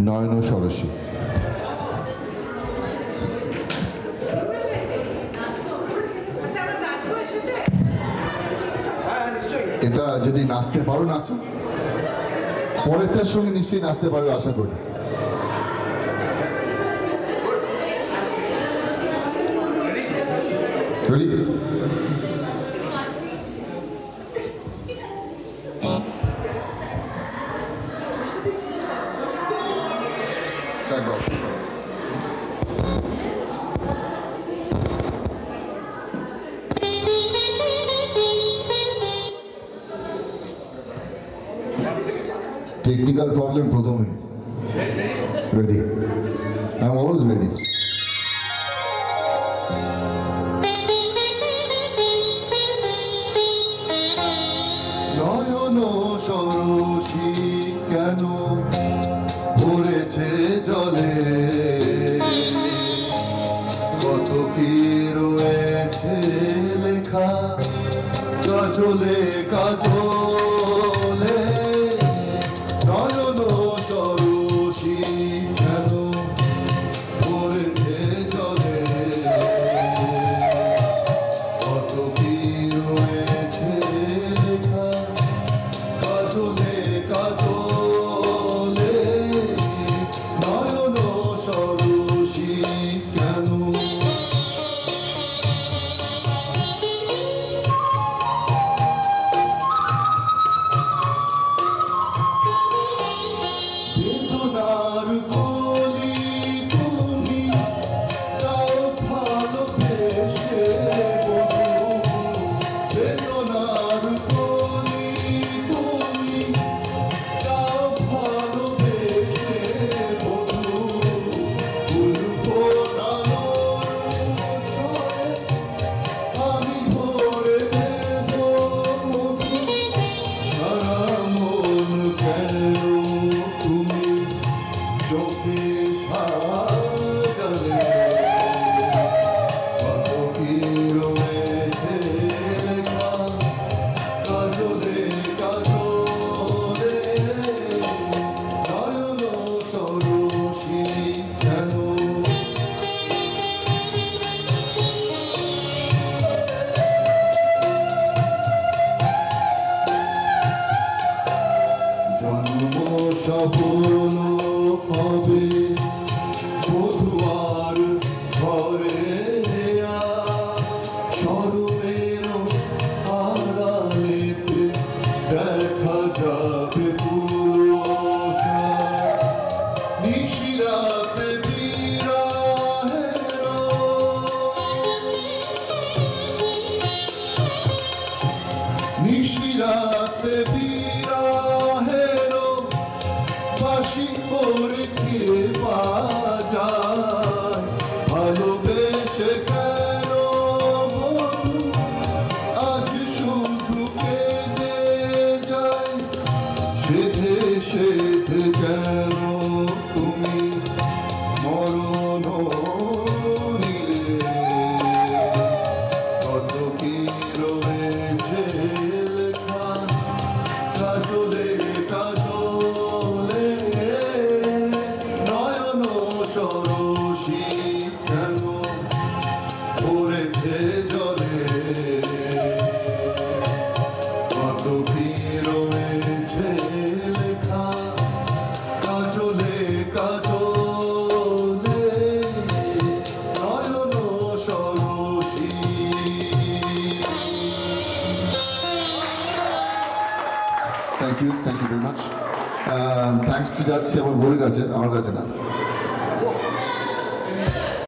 নয়ন ষোড়শী। এটা যদি নাচতে পারো নাচো, পরেরটার সঙ্গে নিশ্চয়ই নাচতে পারবে আশা করি। রেডি? টেকনিক্যাল প্রবলেম প্রথমে। Ready? I am always ready. নয়ন ষোড়শী কেন ভরেছে জলে, কত কি রয়েছে লেখা কাজলে কাজলে। নয়ন ষোড়শী কেন ভরেছে জলে, কত কি রয়েছে লেখা কাজলে কাজলে। নয়ন ষোড়শী কেন বেদনার কলি তুমি তাও ভালোবেসে বধূ, বেদনার কলি তুমি তাও ভালোবেসে বধূ। ফুল ফোটানোর ছয়ে আমি ভরে দেব মধু, সারা মন কেন তুমি চোখে সাজালে, কত কি রয়েছে লেখা কাজলে কাজলে। নয়ন ষোড়শী কেন জন্ম সফল হবে বধুয়ার ঘরে, স্মরণের আড়ালেতে দেখা যাবে পুরুষা। নিশিরাতে বিরাহের নিশিরাতে বিরাহের বাঁশি পড়তে বাজায়। ভালোবেসে কেন বধূ আজ শুধু কেঁদে যায়, সেধে সেধে কেন তুমি মরণ নিলে, কত কি রয়েছে লেখা কাজলে কাজলে। নয়ন ষোড়শী কেন ভরেছে জলে, কত কি রয়েছে লেখা কাজলে কাজলে। নয়ন ষোড়শী। Thank you very much. Thanks to যাচ্ছে আমার বউয়ের কাছে, আমার কাছে না।